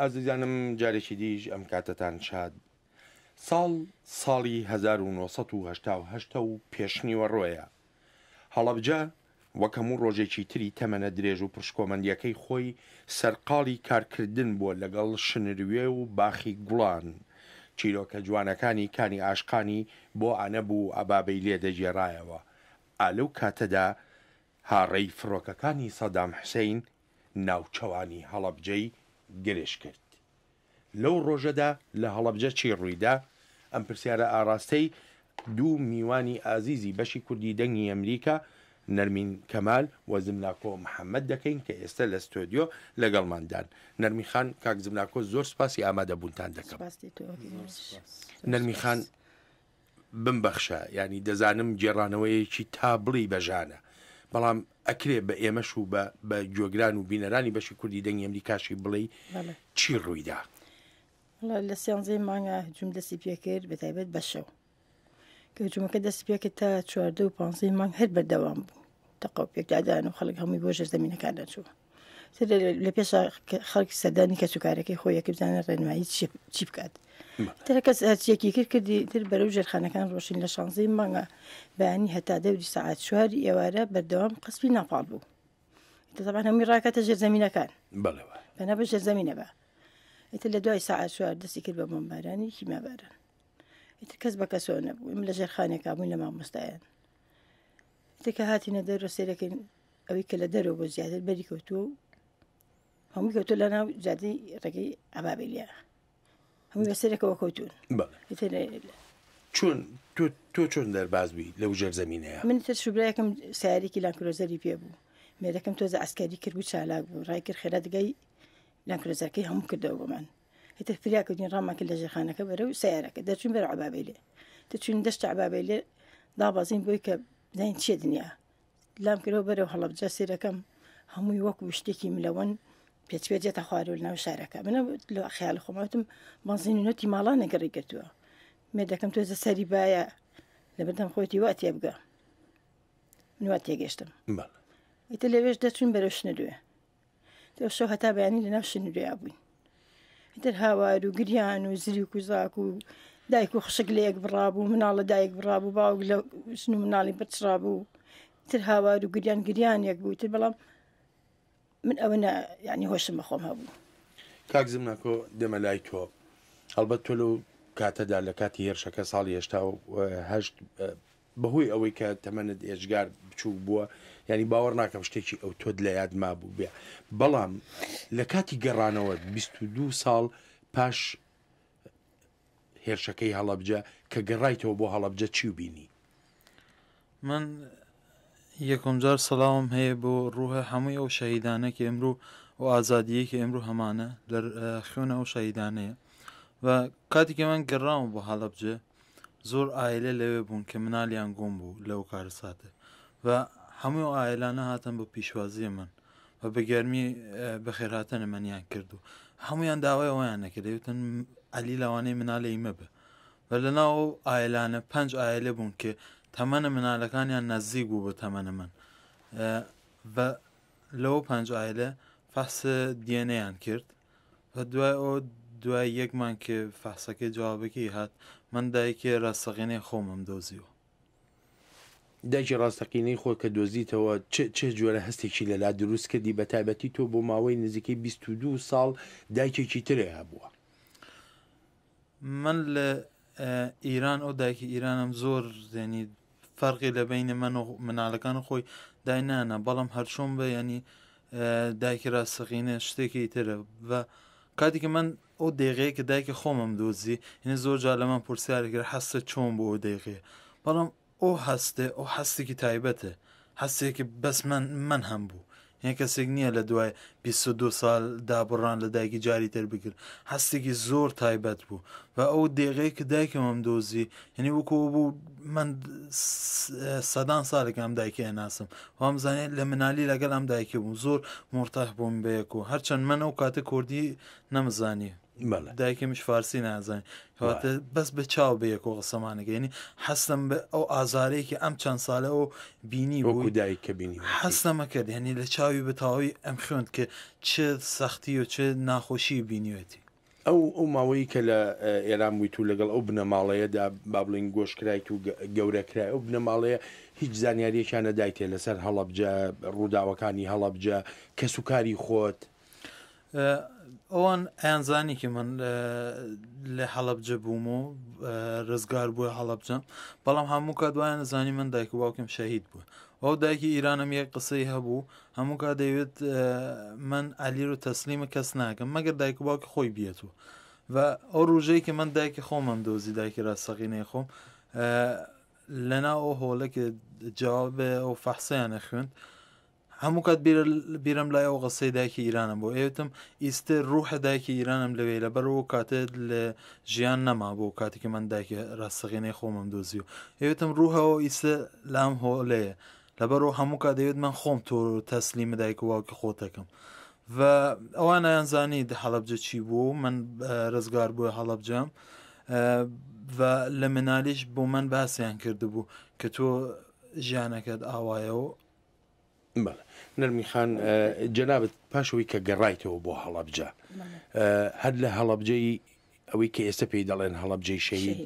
ئازیزانم جارێکی دیش ئەم کاتتان شاد ساڵی 1970 و پێشنیوە ڕۆیە هەڵەبجە وەک هەموو ڕۆژێکی تری تەمەنە درێژ و پشکۆمەندیەکەی خۆی سەرقاڵی کارکردن بووە لەگەڵ شنروێ و باخی گوڵان چیرۆکە جوانەکانی کانی ئاشقانی بۆ ئانەبوو ئەبابەی لێدەگێڕایەوە ئالەو کاتەدا هاڕەی فڕۆکەکانی سەدام حوسێین ناوچەوانی هەڵەبجەی گرێش کرد لەو ڕۆژەدا لە هەڵەبجە چی ڕوویدا ئەم پرسیارە ئاراستەی دوو میوانی ئازیزی بەشی کوردی دەنگی ئەمریکا نەرمین کەمال و زمناکۆ محەممەد دەکەین کە ئێستا لە ستۆدیۆ لەگەڵماندان نەرمیخان کاک زمناکۆ زۆر سپاسی ئامادەبوونتان دەکەم نەرمیخان بمبەخشە ینی دەزانم گێڕانەوەیەکی تا بڵی بەژانە بەڵام ئەکرێ بە ئێمەش و بە گوێگران و بینەرانی بەشی کوردی دەنگی ئەمریکاشی بڵێ چی ڕوویدا لە سیانزەی مانگە هجووم دەستی پێکرد بەتایبەت بەشەو کە هجوومەکە دەست پێکرد تا 14 و 15 مانگ هەر بەردەوام بوو تەقاو پێکدادان و خەڵک هەمووی بۆ ژێر زەمینەکان دەچووە لە پێش خەڵکی سەردانی کەسوکارەکەی خۆی یەکە بزانە ڕێنمایی چی بکات تر کەس هەرچیەکی کرد کردی تر بەرەو ژێرخانەکان ڕۆشین لە 16 مانگە بەیانی هەتا 10 ساعات 4 ئێوارە بەردەوام قسپی ناپاڵ بوو تەبان هەمووی ڕاکاتە ژێر زەمینەکان بەنا بە ژێر زەمینە بە ئیتر لە دوای ساعات 4 دەستی کرد بە بۆمبارانی هیماباران ئیتر کەس بە کەسەوە نەبوو ئێمە لە ژێرخانێکا بووین لە مامۆستایان ئیتر کە هاتینە دەرەوە سێرەکەین ئەوەی کە لە دەرەوە بۆ زیاتر بەری کەوتووە و هەمووی کەوتووە لە ناو جادەی ڕێگەی ئەبابێلیا هەمووی بەسەرێکەوە کەوتون چۆن تۆ چۆن دەرباز بووی لەو ژێر زەمینەیە من تر شوبرایەکەم سیارێکی لانکرۆزەری پێ بوو مێرەکەم تۆزە ئەسکاری کرد بوو چالاک بوو ڕای کرد خێرا دگای لانکرۆزەرەکەی هەموو کردەوە بۆمان هێتە فریاکردین ڕاماکرد لە ژێرخانەکە بەرەو سیارەکە دەچوین بەرەو ئەبابێلێ دەچوین دەشتە ئەبابێلێ دابازین بۆی کە بزانین چیە دنیا لام کردەوە بەرەو هەڵەبجە سێرەکەم هەمووی وەکو شتێکی ملەوەن پێچێتە خوارەوە ناو شارەکە منە لە خەیاڵ خۆمەوتم بەنزین و نەتی ماڵان نەگەڕی کردووە مێردەکەم تۆزە سەری باە لە بەردەم خۆیتی وا تێ بگە من وا تێگەشتم ئیتر لەوێش دەچوین بەرەو شنەدوێ شەو هەتا بەیانی لە ناو شنوێیا بووین ئیتر هاوار و گریان و زری و کوزاک و دایک و خشک لە یەک بڕابوو مناڵە دایک بڕابوو باوک لە ژن و مناڵی بچرابوو تر هاوار و گریان یەک بوو تر بەڵام من ئەوە ینی هۆشم بەخۆم هەبوو کاک زمناکۆ دەمە لای تۆ هەڵبەت تۆ لەو کاتەدا لە کاتی هێرشەکە ساڵی هێشتا و هەشت بەهۆی ئەوەی کە تەمەنت ئێژگار بچوو بووە ینی باوەڕ ناکەم شتێکی ئەو تۆت لە یاد مابوو بێ بەڵام لە کاتی گەڕانەوە 22 ساڵ پاش هێرشەکەی هەڵەبجە کە گەڕایتەوە بۆ هەڵەبجە چی و بینی من یەکەم جار سەڵاوم هەیە بۆ ڕووهە هەمووی ئەو شەهیدانەکە ئەمڕۆ و ئازادیەکە ئەمڕۆ هەمانە لە خوێنە ئەو شەهیدانەیە و کاتێکی من گەڕاوم بۆ هەڵەبجە زۆر ئایلە لەوێ بوون کە منالیان گۆم بوو لەو کارساتە و هەموو ئایلانە هاتن بۆ پیشوازیە من و بەگەرمی بەخێرهاتەنە منیان کردو هەمویان داوای ئەویان نەکرد دەوتن عەلی لەوانەیە منالەی مەبە و لەناو ئایلانە 5 ئایلە بوون کە تەمەنە منالەکانیان نزیک بوو بە تەمەنە من و لەوە 5 ئایلە فەحسە دیێنەیان کرد و دوای ئەو دوای یەکمان کە فەحسەکەی جوابەکەی هات من دایکێ ڕاستەقینەی خۆمم دۆزیوە دایکی ڕاستەقینەی خۆ کە دۆزیتەوە چه جۆرە هەستێکی لەلا دروست کردی بە تایبەتی تۆ بۆ ماوەی نزیکەی 22 ساڵ دایکێکی ترێ هەبووە من لە ئیران ئەو دایکی ئیرانم زۆر زێنی فەرقی لە بینە من و مناڵەکان خۆی داینانە بەڵام هەرچۆن بە ینی دایکی ڕاستەقینە شتێکی ترە و کاتێککە من ئەو دێغەیە کە دایکە خۆمم دۆزی هینە زۆر جار لە من پرسیارێکرد حەستە چۆن بۆ ئەو دەیغەیە بەڵام ئەو هەستێ ئەو هەستێکی تایبەتە هەستێکی بەس من هەم بوو هێ کەسێک نییە لە دوای 22 ساڵ دابڕان لە دایکی جاری تر بگرت هەستێکی زۆر تایبەت بوو و ئەو دێغەیە کە دایکەمەم دۆزی یعنی وەکو بوو من سەدان ساڵێک ئەم دایکە هێناسم وام زانێت لە منالی لەگەڵ ئەم دایکە بوو زۆر مرتاح بووم بەیەک و هەرچەند من ئەو کاتە کوردی نەمزانی دایکەمیش فارسی نازانانی کەواتە بەس بە چاو بەیەکەوە قسەمانەکە ینی حەستم بە ئەو ئازارەیەکی ئەم چەند ساڵە ئەو بینی بوو دایکە بینی حەستەمە کرد ینی لە چاوی بە تاوی ئەم خوێند کە چه سەختی و چه ناخۆشی بینیوێتی ئەو ماوەی کە لە ئێران بوویت و لەگەڵ ئەو بنەماڵەیەدا با بڵین گۆشکرایت و گەورەکرای ئەو بنەماڵەیە هیچ زانیاریەکیان نەدایتێ لەسەر هەڵەبجە ڕووداوەکانی هەڵەبجە کەسوکاری خۆت ئەوان ئەیانزانی کە من لە هەڵەبجە بووم و ڕزگار بووە هەڵەبجەم بەڵام هەموو کات دوایان زانی من دایک و باوکم شەهید بووە ئەو دایکی ئیرانم یەک قسەی هەبوو هەموو کات دەیوێت من ئەلیر و تەسلیمە کەس ناکەم مەگەر دایک و باوکی خۆی بێتەوە و ئەو ڕۆژەی کە من دایکی خۆمم دۆزی دایکی ڕاستەقینەی خۆم لەناو ئەو هۆڵە کە جوابێ ئەو فەحسەیانە خوێند هەموو کات بیرم لای ئەو قسەی دایکی ئیرانم بۆ ئێوتم ئیستا ڕوحە دایکی ئیرانم لەوێ لەبەرەوە کاتێت لە ژیان نەما بۆ کاتێکی من دایکی ڕاستەقینەی خۆمم دۆزی و ئێوتم ڕوحەوە ئیستا لام هۆڵەیە لەبەرەوە هەموو کات دەوێت من خۆم تۆ تەسلیمە دایک و باوکی خۆتەکەم و ئەوان ئەیانزانی هەڵەبجە چی بوو من ڕزگار بووە هەڵەبجەم و لە منالیش بۆ من باسییان کردبوو کە تۆ ژیانەکەت ئاوایەوە نەرمیخان جەنابەت پاشەوەی کە گەڕایتەوە بۆ هەڵەبجە هەر لە هەڵەبجەی ئەوەی کە ئێستا پێی دەڵێن هەڵەبجەی شەهید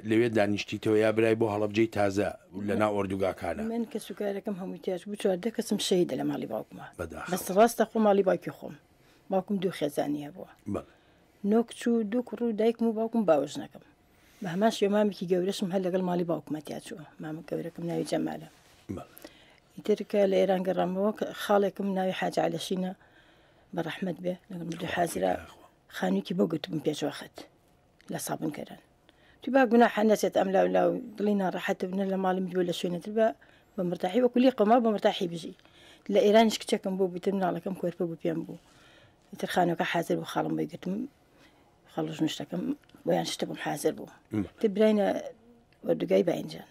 لەوێ دانیشتیتەوە یا برای بۆ هەڵەبجەی تازە لەناو ئۆردوگاکانە من کە سوکارەکەم هەمووی تیاش بوو چواردە کەسم شەهیدە لە ماڵی باوکمە بەس ڕاستە خۆ ماڵی باوکی خۆم باوکم دوو خێزانیە بووە نۆکچوو دوو کوڕ و دایکم و باوکم باوەژ نەکەم بە هەمان شێ مامێکی گەورەشم هەر لەگەڵ ماڵی باوکمە تیاچووە مامە گەورەکەم ناوی جەمالە ئیترکە لە ئێران گەڕامەوە خاڵێکم ناوی حاج عەلەشینە بە ڕەحمەت بێ لەگەڵ مردووی حازرا خانوویکی بۆ گرتبووم پێشوەخت لە سابنکەران تو با گوناح نەچێت ئەم لاو دڵی ناڕەحەتە بنە لە ماڵم دیوە لە شوێنەتر بە مرتاحی وەکو لێ قەما بە مرتاحی بژی لە ئێرانیش کچەکەم بۆ بوویتر مناڵەکەم کۆرپە بوو پێم بوو ئیتر خانووەکە حازر بوو خاڵم بۆی گرتم خەڵۆژ نوشتەکەم بۆیان شتە بووم حازر بوو تر براینە وەردوگای باینجان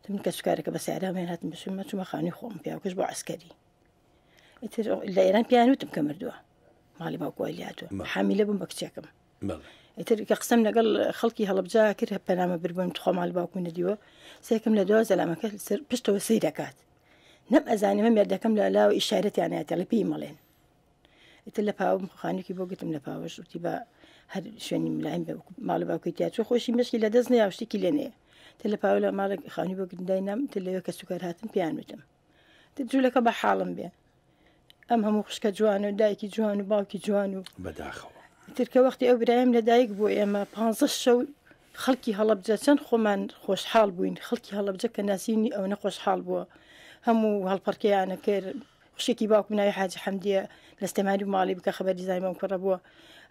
من کە سوکارەکە بە سیارامێن هاتم بشومە چوومە خانووی خۆم پیاوکەش بۆ عەسکەری ئیتر لە ئێران پیان وتم کە مردووە ماڵی باوکوای لاتوە حامیلە بووم بە کچێکم ئیتر کە قسەم لەگەڵ خەڵکی هەڵەبجا کرد پەنامە بربووم تخوا ماڵی باوکم نەدیوە سێکم لە دوا زەلامەکە پشتەوە سەی دەکات نەم ئەزانیمە مێردەکەم لە لاوە ئیشارەتیانەتەڵی پێی مەڵێن ئیتر لە پاوم خانوویکی بۆ گرتم لە پاوەش وتی بە هەر شوێنی ملایم بە ماڵی باوکەی تیاچوە خۆشی مشکی لە دەست نەیا شتێکی لێ نەیە تر لە پاو لە ماڵێک خانووی بۆ گرندای نام تر لەوێ کە سوکار هاتم پیان وتم تر جوولەکە بە حاڵم بێ ئەم هەموو خوشکە جوان و دایکی جوان و باوکی جوان و بەداخەوە ترکە وەختی ئەو برایم لە دایک بۆ ئێمە 15 شەو خەڵکی هەڵەبجە چەند خۆمان خۆشحاڵ بووین خەڵکی هەڵەبجە کە ناسینی ئەو نەخۆشحاڵ بووە هەموو هەڵپەرکەیانە کرد خوشێکی باوکم ناوی حاجی حەمدیە لەستێمانی ماڵی بکە خەبەری زایمەم کوڕە بووە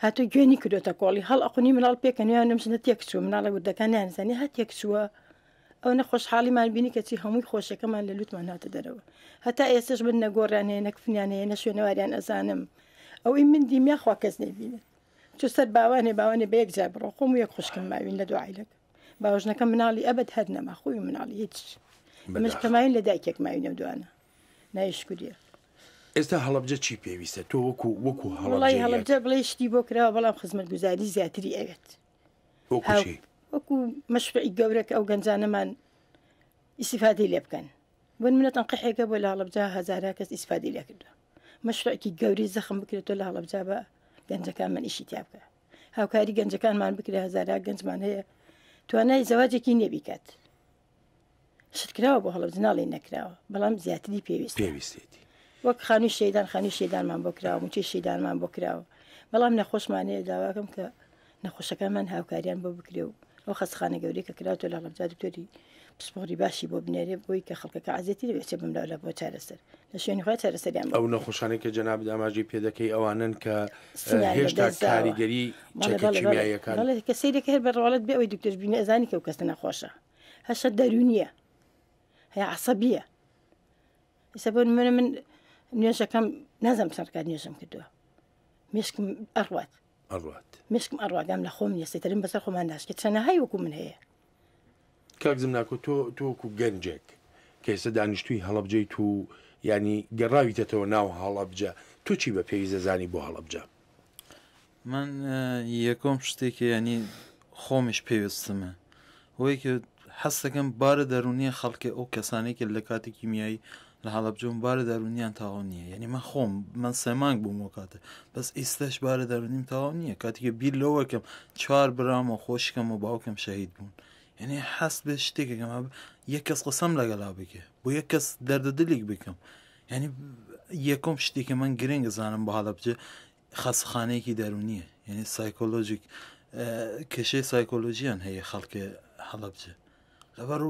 هاتۆ گوێنی کردوتە کۆڵی هەڵ ئەقنی مناڵ پێکەنیان نمشنە تێک چوو مناڵە وردەکانیان زانی هات تێک چووە ئەو نەخۆشحاڵیمان بینی کەچی هەمووی خۆشەکەمان لە لوتمان هاتە دەرەوە هەتا ئێستش من نەگۆڕیانەیە نەکفنیانەیە نە شوێنەواریان ئەزانم ئەوەی من دیمیاخوا کەس نەبینێت چ سەر باوانێ بە یەک جار بڕۆ خۆم و یەک خوشکم ماوین لە دوعیلەک باوژنەکە مناڵی ئەبد هەر نەما خۆی مناڵی هیچ مش کەماوین لە دایکێک ماوینە دوانە نایشکوریە ئێستا هەڵەبجە چی پێویستە تۆ وەکو هەڵەبجە بڵێ شتی بۆ کراوە بەڵام خزمەتگوزاری زیاتری ئەوێت وەکو مەشروعی گەورەکە ئەو گەنجانەمان ئیسیفادەی لێ بکەن بۆ منە تەنقیحێکە بۆ لە هەڵەبجە هەزارە کەس ئیسیفادەی لێ کردووە مەشروعێکی گەوری زەخم بکرێتەوە لە هەڵەبجە بە گەنجەکانمان ئیشی تیا بکە هاوکاری گەنجەکانمان بکرێ هەزارە گەنجمان هەیە توانای زەواجێکی نێبیکات شتکراوە بۆ هەڵەبجە ناڵێ نەکراوە بەڵام زیاتری پێویستێتی وەک خانووی شەیدانمان بۆ کراوە موچی شەیدانمان بۆ کراوە بەڵام نەخۆشمانەیە داواکەم کە نەخۆشەکانمان هاوکاریان بۆ بکرێ و ئەو خەستخانە گەورەی کە کراوەوە لە هەڵەبجە دکتۆری پسپۆڕی باشی بۆ بنێرێ بۆی کە خەڵکەکە عزیەتی لەوێ بم لە بۆ چارەسەر لە شوێنی خۆی چارەسەریان ئەو نەخۆشانەی کە جەناب ئاماژەی پێدەکەی ئەوانن کە هێشتا کاریگەری چەکیمیاییەکان کە سەیرێک هەر بەڕواڵەت بێ ئەوەی دکتۆر بینی ئەزانی کە ئەو کەسە نەخۆشە هەشە دەرونیە هەیە عەسەبیە ئێستا بۆ من نوێژەکەم نازانم سەرکار نوێژم کردووە مێشکم ئەڕوات مێشکم ئەڕواگام لە خۆم نیە سێتەرم بەسەر خۆمان ناشکێت چەنەهای وەکو من هەیە کاکزم ناکۆ تۆکو گەنجێک کە ئێستا دانیشتووی هەڵەبجەی تو ینی گەڕاویتەوە ناو هەڵەبجە تۆ چی بە پێویستە زانی بۆ هەڵەبجە من یەکۆم شتێکی ینی خۆمیش پێویستمە ئەوەی کە حەستەکەم بارە دەرونیە خەڵکە ئەو کەسانێکی لە کاتی کیمیایی لە هەڵەبجەم بارە دەرونیان تاوا نییە یعنی من خۆم من سێمانگ بووم وە کاتە بەس ئێستاش بارە دەرونیم تاوا نییە کاتێکە بیر لەوەکەم 4 برام و خۆشکەم و باوکم شەهید بوون یعنی حەست بێ شتێکەکەم یەک کەس قسەم لەگەڵا بکە بۆ یەک کەس دەردەدلێک بکەم یعنی یەکۆم شتێکە من گرنگ زانم بە هەڵەبجە خەستەخانەیەکی دەرونیە یعنی سایکۆلۆژیک کێشەی سایکۆلۆژیان هەیە خەڵکە هەڵەبجە لەبەر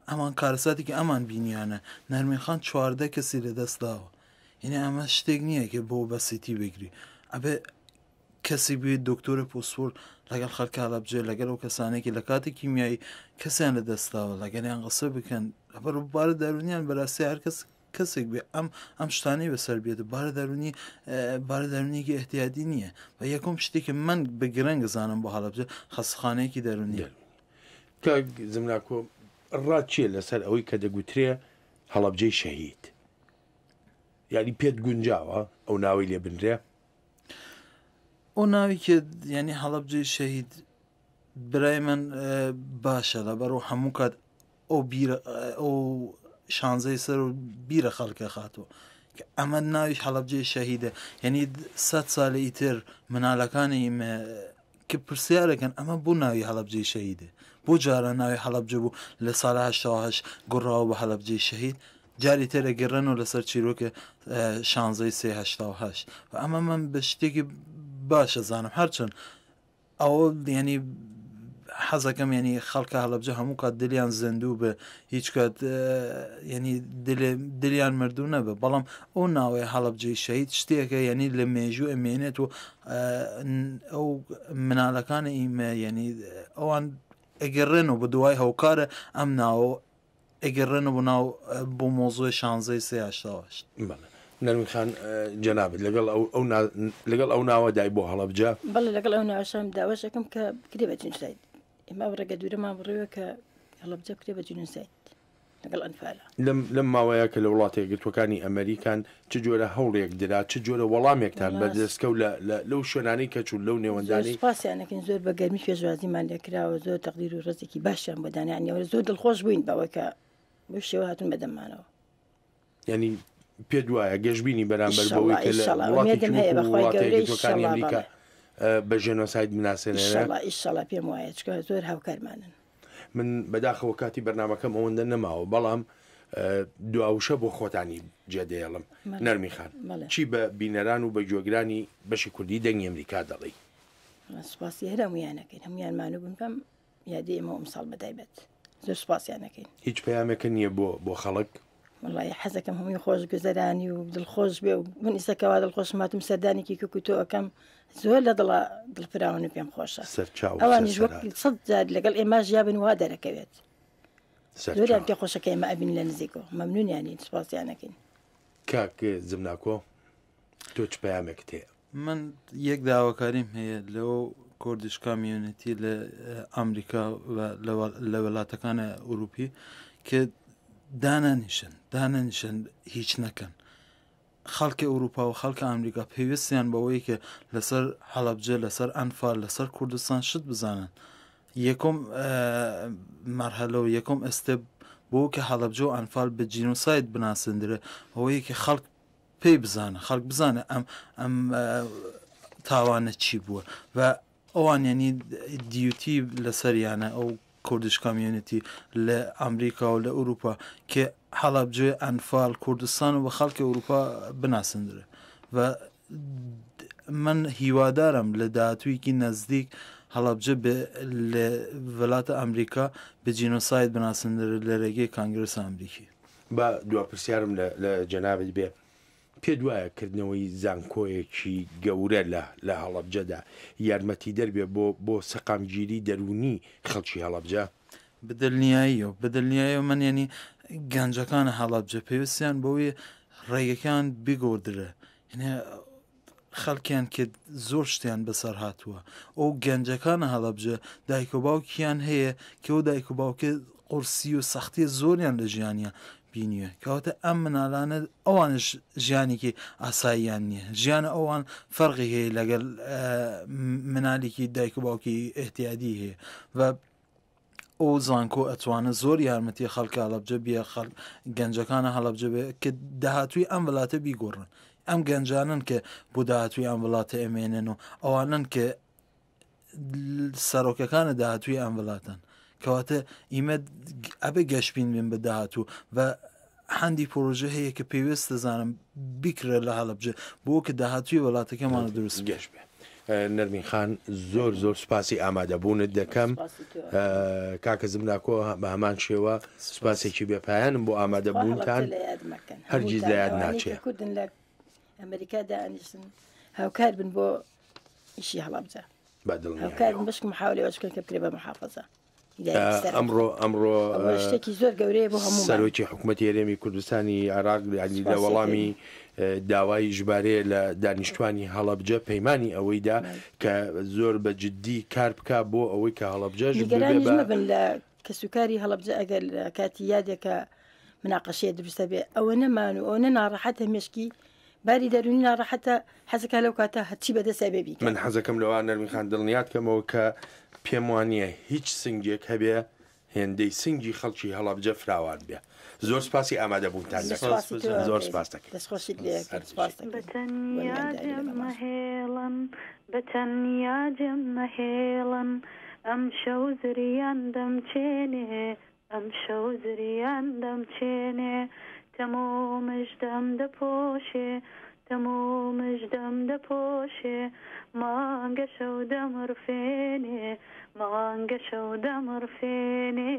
ئەمان کارەساتێکی ئەمان بینیانە نەرمینخان 14 کەسی لەدەستداوە یعنی ئەمە شتێک نییە کە بۆ بەسیتی بگری ئەبێ کەسی بێت دکتۆرە پۆسپۆل لەگەڵ خەڵکە هەڵەبجە لەگەڵ ئەو کەسانێکی لە کاتی کیمیایی کەسیان لەدەستداوە لەگەڵیان قسە بکەن لەبەر بارە دەرونیان بەراستی هەر کەسێک بێ ئەم شتانەی بەسەر بێت بارە دەرونیەکی احتیاطی نییە و یەکۆم شتێکی من بە گرنگ زانم بۆ هەڵەبجە خەستەخانەیەکی دەرونیە کە زمناکۆ ڕات چییە لەسەر ئەوەی کە دەگوترێ هەڵەبجەی شەهید یعنی پێت گونجاوە ئەو ناوی لێ بنرێ ئەو ناوی کە ینی هەڵەبجەی شەهید برای من باشە لەبەرەوە هەموو کات ئەو شانزەی سەر و بیرە خەڵکە خاتەوە ئەمە ناویش هەڵەبجەی شەهیدە یعنی 100 ساڵی ئیتر مناڵەکانی کە پرسیارەکەن ئەمە بۆ ناوی هەڵەبجەی شەهیدە بۆ جارە ناوی هەڵەبجە بوو لە ساڵە 1970 گوڕاوە بە هەڵەبجەی شەهید جاری تێرە گەڕێن و لەسەر چیرۆکە شانزەی 388 و ئەمە من بە شتێکی باشە زانم هەرچەند ئەوە ینی حەزەکەم ینی خەڵکە هەڵەبجە هەموو کات دلیان زیندوو بە هیچ کات ینی دلیان مردوو نەبە بەڵام ئەو ناوەیە هەڵەبجەی شەهید شتێکە ینی لە مێژوو ئەمێنێت و ئەو مناڵەکانی ئیمە ینی ئەوان ئەگەڕێنەوە بە دوای هەوکارە ئەم ناوە ئەگەڕێنە بۆ مۆزۆی شانزەی 388 نەرمخان جەنابێت لەگەڵ ئەو ناوە دای بۆ هەڵەبجە بەڵێ لەگەڵ ئەو ناوەشم داوەشەکەم کە بکرێ بە جنوسایت ئێمە ڕێگە دوورەمان بڕێوە کە هەڵەبجە بکرێ بە جنوسایت لەگەڵ ئەنفالە لەم ماوەیە کە لە وڵاتە یەکگرتوەکانی ئەمریکان چ جۆرە هەوڵێک درا چ جۆرە وەڵامێکتان بەدەستکە و لەو شوێنانی کە چوو لەو نێوەندانی سپاسیانەکەین زۆر بە گەرمی پێشوازیمان لێکراوە زۆر تەقدیر و ڕێزێکی باشیان بۆ دانیانەوە زۆر دڵخۆش بووین بەوەی کە بۆ شێوە هاتون بەدەمانەوە ینی پێ دوایە گەشتبینی بەرامبەر بەوەی کە لە وڵاتی ئەمریکا بە ژێنۆساید مناسێنێرە ئیشەڵا پێم وایە چکە زۆر هاوکارمانن من بەداخەوە کاتی بەرنامەکەم ئەوەندە نەماوە بەڵام دواوشە بۆ خۆتانی جێدەیەڵم نەرمیخان چی بە بینەران و بە گوێگرانی بەشی کوردی دەنگی ئەمریکا دەڵی سوپاسی هەر هەمویانەکەین هەمویانمانە بوون بکەم یادی ئێمە ئەمساڵ بەتایبەت زۆر سوپاسیانەکەین هیچ پەیامێکە نییە بۆ خەڵک وڵی حەزەکەم هەمووی خۆش گوزەرانی و دڵخۆش بێ و من ئیسەکەوا دڵخۆشم هاتم سەردانێکی کەکوتۆ ئەەکەم زۆر لە دڵە دڵفراون و پێم خۆشە ئەوانیش وەک 100 جار لەگەڵ ئێماش یابن وا دەرەکەوێت زۆریان پێ خۆشەکە ئێمە ئەبین لە نزیکەوە مەمنونیانین سوپاسیانەکەین کاک زمناکۆ تۆ چ پەیامێکت هەیە من یەک داواکاریم هەیە لەوە کوردیش کامیونیتی لە ئەمریکا لە وڵاتەکانە ئوروپی کە دانەنیشن هیچ نەکەن خەڵکی ئەوروپا و خەڵکە ئەمریکا پێویستیان بەوەی کە لەسەر هەڵەبجە لەسەر ئەنفال لەسەر کوردستان شت بزانن یەکۆم مەرحەلە و یەکۆم ئەستێ بۆ کە هەڵەبجە و ئەنفال بە جینۆساید بناسیندرێ ئەوەیە کە خەڵک پێی بزانە خەڵک بزانە ئەم تاوانە چی بووە و ئەوان ینی دیوتی لەسەریانە ئەو کوردیش کامیونیتی لە ئەمریکا و لە ئوروپا کە هەڵەبجە ئەنفال کوردستان و بە خەڵکی ئەوروپا بناسیندرێ و من هیوادارم لە داهاتوویەکی نزدیک هەڵەبجە لە وڵاتە ئەمریکا بە جینۆساید بناسیندرێ لە ڕێگەی کانگرس ئەمریکی بە دوپرسیارم لە جەنابەت بێ پێ دوایە کردنەوەی زانکۆیەکی گەورە لە هەڵەبجەدا یارمەتی دەربێ بۆ سەقامگیری دەرونی خەڵکی هەڵەبجە بەدڵنیایە من ینی گەنجەکانە هەڵەبجە پێویستیان بەوەی ڕێگەکان بگۆدرە خەڵکیان کە زۆر شتیان بەسەر هاتووە ئەو گەنجەکانە هەڵەبجە دایک و باوکیان هەیە کە ئەو دایک و باوکە قورسی و سەختی زۆریان لە ژیانیان بینیوە کەواتە ئەم مناڵانە ئەوانش ژیانێکی ئاساییان نییە ژیانە ئەوان فەرقی هەیە لەگەڵ مناڵێکی دایک و باوکی ئێحتیادی هەیە و ئەو زانکۆ ئەتوانە زۆر یارمەتی خەڵکە هەڵەبجە بێ گەنجەکانە هەڵەبجە بێ کە داهاتووی ئەم وڵاتە بیگۆڕن ئەم گەنجانن کە بۆ داهاتووی ئەم وڵاتە ئەمێنن و ئەوانن کە سەرۆکەکانە داهاتووی ئەم وڵاتن کەواتە ئیمە ئەبێ گەشتبین بێن بە داهاتوو بە هەندی پرۆژە هەیە کە پێویست دەزانم بیکرێ لە هەڵەبجە بۆ کە داهاتووی وڵاتەکەمانە دروست گەشت بێ. نەرمین خان زۆر سوپاسی ئامادەبوونت دەکەم کاکە زملاکۆ بە هەمان شێوە سوپاسێکی بێپایانم بۆ ئامادەبوونتان هەرگیز لە یاد ناچێت. کوردن لە ئەمریکادا ئەنیشتن هاوکار بن بۆ ئیشی هەڵەبجە هاوکار بن بەشک محاولێ وەشکن کە بکرێ بە محافەزە ئەمڕۆ شتێکی زۆر گەورەیە بۆ هەموو سەرۆکی حکوومەتی هەرێمی کوردستانی عێراق لە وەڵامی داوای ژمارەیە لە دانیشتوانی هەڵەبجە پەیمانی ئەوەیدا کە زۆر بە جددی کار بکە بۆ ئەوەی کە هەڵەبجەش بن لە کەسوکاری هەڵەبجە ئەگەر کاتی یادێکە مناقەشەیە دروستە بێ ئەوە نەمان و ئەوە ناڕەحەتە مێشکی باری دەرونی ناڕەحەتە حەزەکە لەو کاتە هەچی بەدەستە بێبی من حەزەکەم لەوە نەرمی خان دڵنیات کەمەوە کە پێم وانە هیچ سنگێک هەبێ هێندەی سنگی خەڵکی هەڵەبجە فراوان بێ. زۆر سپاسی ئامادەبوونتان زۆر سپاس مەهێڵن بەتەنیا جەممەهێڵن ئەم شەو زریان دەمچێنێ ئەم شەو زریان دەمچێنێ تەمۆمش دەم دەپۆشێ تەمۆمش دەم دەپۆشێ مانگە شەو دەمڕفێنێ مانگە شەو دەمڕفێنێ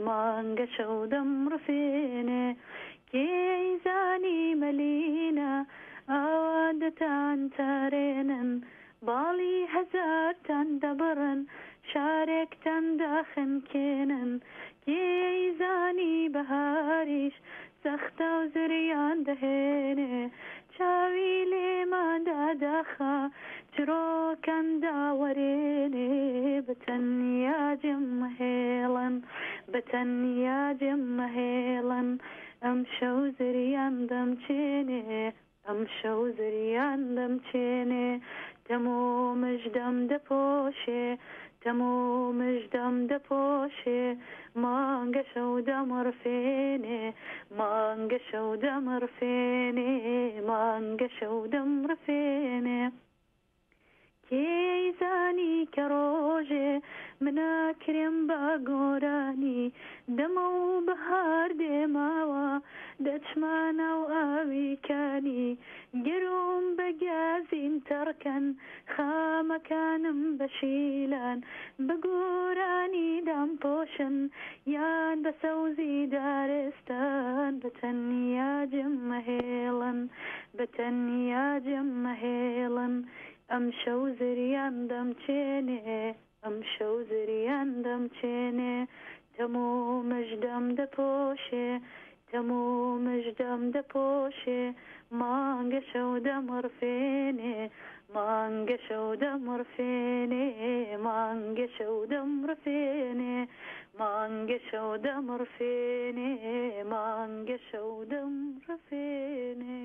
مانگە شەو دەمڕفێنێ کێی زانی مەلینە ئاوادەتان تارێنن باڵی هەزارتان دەبڕن شارێکتان داخنکێنن کێی زانی بەهاریش سەختە و زریان دەهێنێ چاوی لێماندا داخە چرۆکەن داوەرێنێ بەتەنیا جەممەهێڵن بەتەنیا جەممەهێڵن ئەم شەو زریان دەمچێنێ ئەم شەو زریان دەمچێنێ تەمۆمش دەم دەپۆشێ تەمۆمش دەم دەپۆشێ مانگە شەو دەمڕفێنێ مانگە شەو دەمڕفێنێ مانگە شەو دەمڕفێنێ کێی زانی کە ڕۆژێ مناکرێم بە گۆرانی دەمە و بەهار دێماوە دەچمانە و ئاویکانی گەروم بە گازیم تەڕکەن خامەکانم بەشیلان بە گۆرانی دامپۆشن یان بە سەوزی دارستان بەتەنیا جەممەهێڵن بەتەنیا جەممەهێڵن ئەم شەو زریان دەمچێنێ ئەم شەو زریان دەمچێنێ تەمۆمش دەم دەپۆشێ تەمۆمش دەم دەپۆشێ مانگە شەو دەمڕفێنێ مانگە شەو دەمڕفێنێ مانگە شەو دەمڕفێنێ مانگە شەو دەمڕفێنێ مانگە شەو دەمڕفێنێ